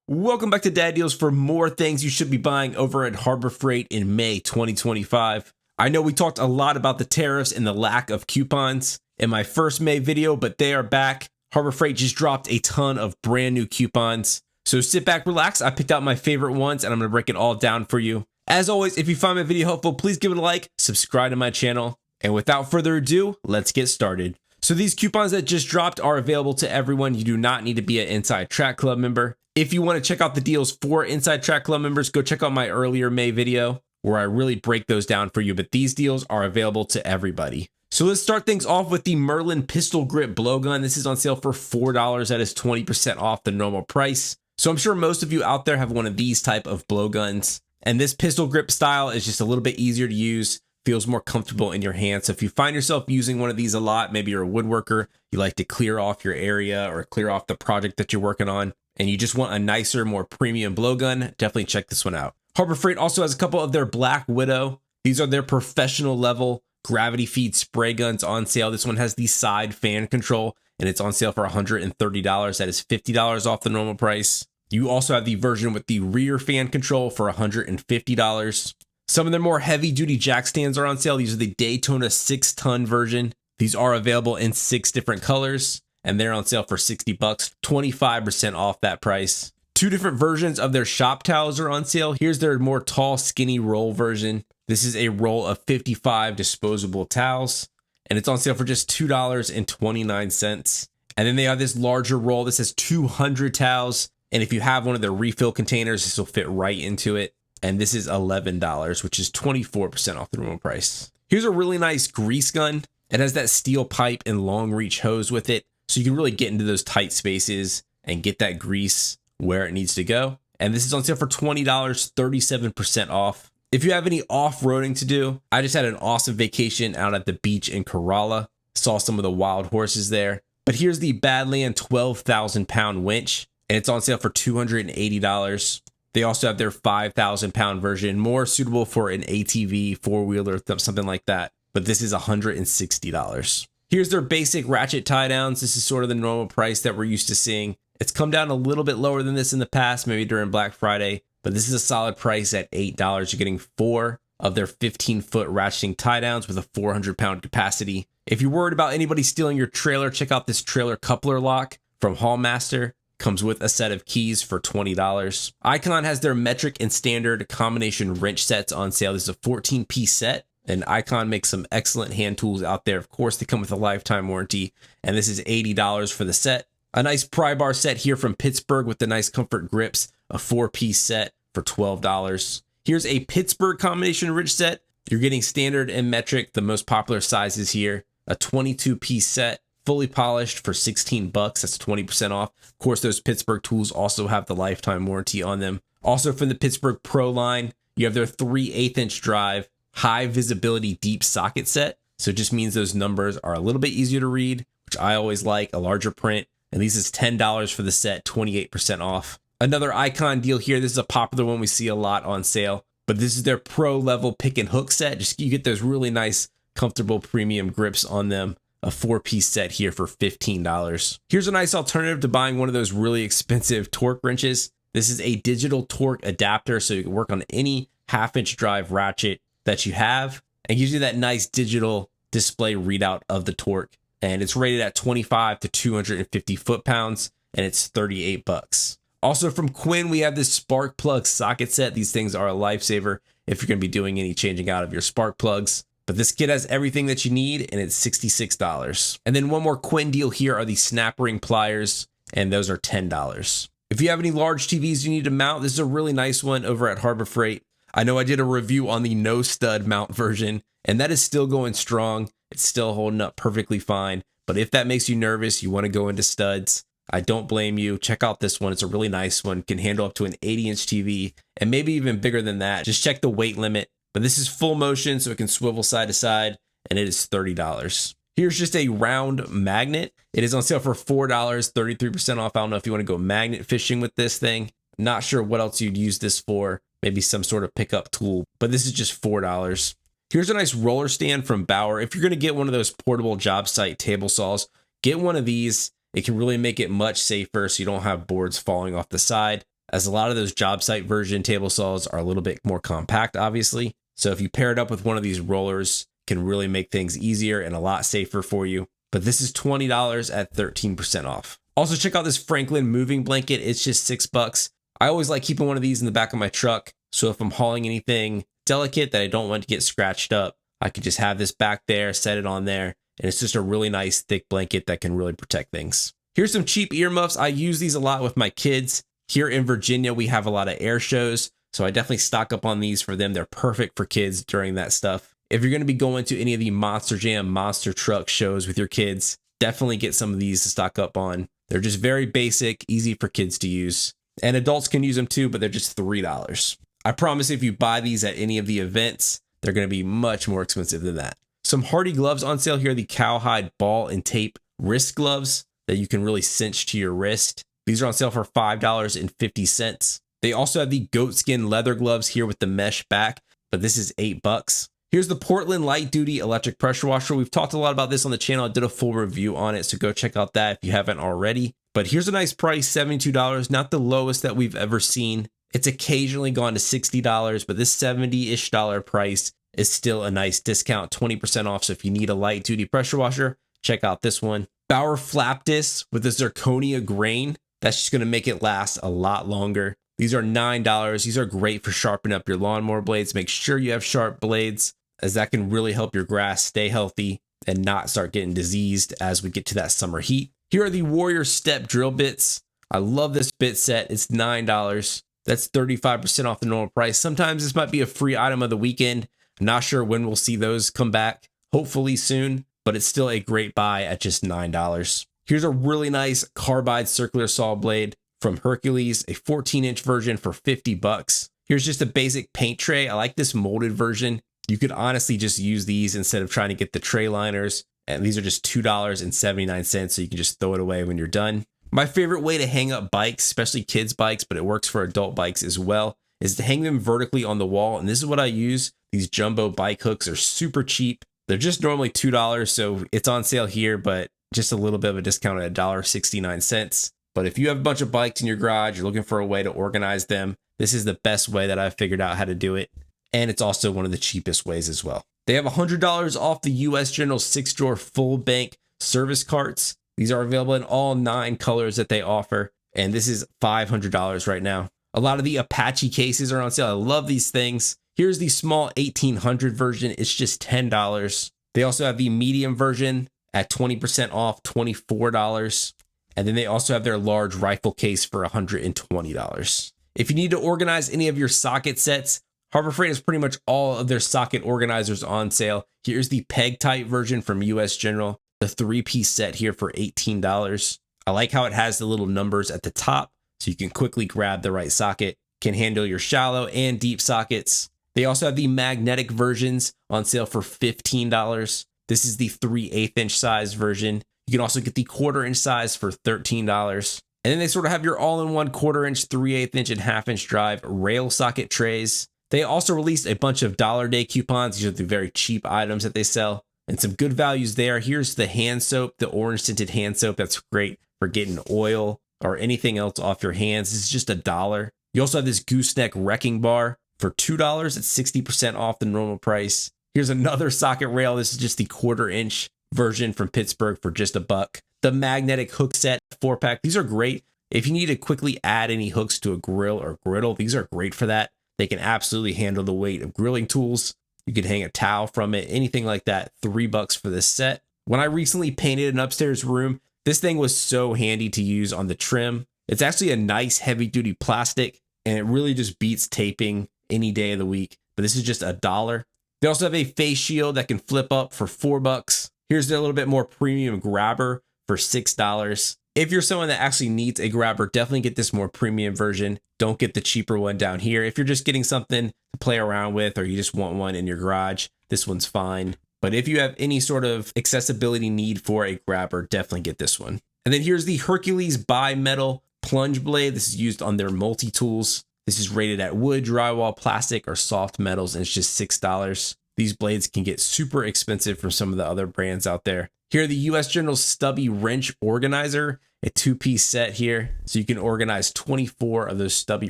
Welcome back to Dad Deals for more things you should be buying over at Harbor Freight in May 2025. I know we talked a lot about the tariffs and the lack of coupons in my first May video, but they are back. Harbor Freight just dropped a ton of brand new coupons. So sit back, relax. I picked out my favorite ones and I'm going to break it all down for you. As always, if you find my video helpful, please give it a like, subscribe to my channel. And without further ado, let's get started. So these coupons that just dropped are available to everyone. You do not need to be an Inside Track Club member. If you want to check out the deals for Inside Track Club members, go check out my earlier May video where I really break those down for you. But these deals are available to everybody. So let's start things off with the Merlin Pistol Grip Blowgun. This is on sale for $4. That is 20% off the normal price. So I'm sure most of you out there have one of these type of blowguns. And this pistol grip style is just a little bit easier to use, feels more comfortable in your hand. So if you find yourself using one of these a lot, maybe you're a woodworker, you like to clear off your area or clear off the project that you're working on, and you just want a nicer, more premium blowgun, definitely check this one out. Harbor Freight also has a couple of their Black Widow. These are their professional level gravity feed spray guns on sale. This one has the side fan control and it's on sale for $130. That is $50 off the normal price. You also have the version with the rear fan control for $150. Some of their more heavy duty jack stands are on sale. These are the Daytona 6-ton version. These are available in 6 different colors and they're on sale for $60, 25% off that price. 2 different versions of their shop towels are on sale. Here's their more tall, skinny roll version. This is a roll of 55 disposable towels, and it's on sale for just $2.29. And then they have this larger roll. This has 200 towels, and if you have one of their refill containers, this will fit right into it. And this is $11, which is 24% off the normal price. Here's a really nice grease gun. It has that steel pipe and long reach hose with it, so you can really get into those tight spaces and get that grease where it needs to go. And this is on sale for $20, 37% off. If you have any off-roading to do, I just had an awesome vacation out at the beach in Kerala. Saw some of the wild horses there. But here's the Badland 12,000-pound winch, and it's on sale for $280. They also have their 5,000-pound version, more suitable for an ATV, four-wheeler, something like that. But this is $160. Here's their basic ratchet tie downs. This is sort of the normal price that we're used to seeing. It's come down a little bit lower than this in the past, maybe during Black Friday, but this is a solid price at $8. You're getting 4 of their 15-foot ratcheting tie downs with a 400-pound capacity. If you're worried about anybody stealing your trailer, check out this trailer coupler lock from Haulmaster. Comes with a set of keys for $20. Icon has their metric and standard combination wrench sets on sale. This is a 14-piece set. And Icon makes some excellent hand tools out there. Of course, they come with a lifetime warranty. And this is $80 for the set. A nice pry bar set here from Pittsburgh with the nice comfort grips. A 4-piece set for $12. Here's a Pittsburgh combination wrench set. You're getting standard and metric, the most popular sizes here. A 22-piece set, fully polished for $16. That's 20% off. Of course, those Pittsburgh tools also have the lifetime warranty on them. Also from the Pittsburgh Pro line, you have their 3/8-inch drive, high visibility deep socket set. So it just means those numbers are a little bit easier to read, which I always like, a larger print. And these is $10 for the set, 28% off. Another Icon deal here. This is a popular one we see a lot on sale, but this is their pro level pick and hook set. Just you get those really nice, comfortable premium grips on them. A 4-piece set here for $15. Here's a nice alternative to buying one of those really expensive torque wrenches. This is a digital torque adapter, so you can work on any 1/2-inch drive ratchet that you have, and gives you that nice digital display readout of the torque. And it's rated at 25 to 250 foot-pounds, and it's $38. Also from Quinn, we have this spark plug socket set. These things are a lifesaver if you're going to be doing any changing out of your spark plugs. But this kit has everything that you need, and it's $66. And then one more Quinn deal here are the snap ring pliers, and those are $10. If you have any large TVs you need to mount, this is a really nice one over at Harbor Freight. I know I did a review on the no stud mount version, and that is still going strong. It's still holding up perfectly fine. But if that makes you nervous, you want to go into studs, I don't blame you. Check out this one. It's a really nice one. Can handle up to an 80-inch TV, and maybe even bigger than that. Just check the weight limit. But this is full motion, so it can swivel side to side, and it is $30. Here's just a round magnet. It is on sale for $4, 33% off. I don't know if you want to go magnet fishing with this thing. Not sure what else you'd use this for. Maybe some sort of pickup tool, but this is just $4. Here's a nice roller stand from Bauer. If you're going to get one of those portable job site table saws, get one of these. It can really make it much safer so you don't have boards falling off the side. as a lot of those job site version table saws are a little bit more compact, obviously. So if you pair it up with one of these rollers, can really make things easier and a lot safer for you. But this is $20 at 13% off. Also check out this Franklin moving blanket. It's just $6. I always like keeping one of these in the back of my truck. So if I'm hauling anything delicate that I don't want to get scratched up, I could just have this back there, set it on there. And it's just a really nice thick blanket that can really protect things. Here's some cheap earmuffs. I use these a lot with my kids. Here in Virginia, we have a lot of air shows. So I definitely stock up on these for them. They're perfect for kids during that stuff. If you're going to be going to any of the Monster Jam, Monster Truck shows with your kids, definitely get some of these to stock up on. They're just very basic, easy for kids to use. And adults can use them too, but they're just $3. I promise if you buy these at any of the events, they're going to be much more expensive than that. Some Hardy gloves on sale here, the cowhide ball and tape wrist gloves that you can really cinch to your wrist. These are on sale for $5.50. They also have the goatskin leather gloves here with the mesh back, but this is $8. Here's the Portland Light Duty electric pressure washer. We've talked a lot about this on the channel. I did a full review on it, so go check out that if you haven't already. But here's a nice price, $72, not the lowest that we've ever seen. It's occasionally gone to $60, but this $70-ish price is still a nice discount, 20% off. So if you need a light duty pressure washer, check out this one. Bauer flap disc with a zirconia grain. That's just going to make it last a lot longer. These are $9. These are great for sharpening up your lawnmower blades. Make sure you have sharp blades, as that can really help your grass stay healthy and not start getting diseased as we get to that summer heat. Here are the Warrior Step drill bits. I love this bit set. It's $9. That's 35% off the normal price. Sometimes this might be a free item of the weekend. I'm not sure when we'll see those come back. Hopefully soon, but it's still a great buy at just $9. Here's a really nice carbide circular saw blade from Hercules, a 14-inch version for $50. Here's just a basic paint tray. I like this molded version. You could honestly just use these instead of trying to get the tray liners. And these are just $2.79, so you can just throw it away when you're done. My favorite way to hang up bikes, especially kids' bikes, but it works for adult bikes as well, is to hang them vertically on the wall. And this is what I use. These jumbo bike hooks are super cheap. They're just normally $2, so it's on sale here, but just a little bit of a discount at $1.69. But if you have a bunch of bikes in your garage, you're looking for a way to organize them, this is the best way that I've figured out how to do it. And it's also one of the cheapest ways as well. They have $100 off the US General 6-drawer full bank service carts. These are available in all 9 colors that they offer. And this is $500 right now. A lot of the Apache cases are on sale. I love these things. Here's the small 1800 version. It's just $10. They also have the medium version at 20% off, $24. And then they also have their large rifle case for $120. If you need to organize any of your socket sets, Harbor Freight has pretty much all of their socket organizers on sale. Here's the peg type version from US General, the 3-piece set here for $18. I like how it has the little numbers at the top, so you can quickly grab the right socket. Can handle your shallow and deep sockets. They also have the magnetic versions on sale for $15. This is the 3/8-inch size version. You can also get the 1/4-inch size for $13. And then they sort of have your all-in-one 1/4-inch, 3/8-inch, and 1/2-inch drive rail socket trays. They also released a bunch of Dollar Day coupons. These are the very cheap items that they sell and some good values there. Here's the hand soap, the orange scented hand soap. That's great for getting oil or anything else off your hands. This is just $1. You also have this gooseneck wrecking bar for $2. It's 60% off the normal price. Here's another socket rail. This is just the 1/4-inch version from Pittsburgh for just $1. The magnetic hook set 4-pack. These are great. If you need to quickly add any hooks to a grill or griddle, these are great for that. They can absolutely handle the weight of grilling tools. You could hang a towel from it, anything like that. $3 for this set. When I recently painted an upstairs room, this thing was so handy to use on the trim. It's actually a nice heavy duty plastic, and it really just beats taping any day of the week. But this is just $1. They also have a face shield that can flip up for $4. Here's a little bit more premium grabber for $6. If you're someone that actually needs a grabber, definitely get this more premium version. Don't get the cheaper one down here. If you're just getting something to play around with, or you just want one in your garage, this one's fine. But if you have any sort of accessibility need for a grabber, definitely get this one. And then here's the Hercules Bi-Metal Plunge Blade. This is used on their multi-tools. This is rated at wood, drywall, plastic, or soft metals, and it's just $6. These blades can get super expensive from some of the other brands out there. Here, the US General Stubby Wrench Organizer. a 2-piece set here. So you can organize 24 of those stubby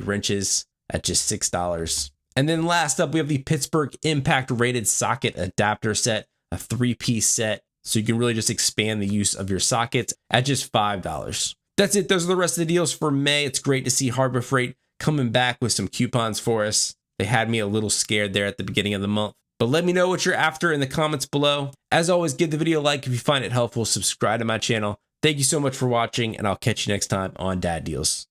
wrenches at just $6. And then last up, we have the Pittsburgh Impact rated socket adapter set, a 3-piece set. So you can really just expand the use of your sockets at just $5. That's it. Those are the rest of the deals for May. It's great to see Harbor Freight coming back with some coupons for us. They had me a little scared there at the beginning of the month. But let me know what you're after in the comments below. As always, give the video a like if you find it helpful. Subscribe to my channel. Thank you so much for watching, and I'll catch you next time on Dad Deals.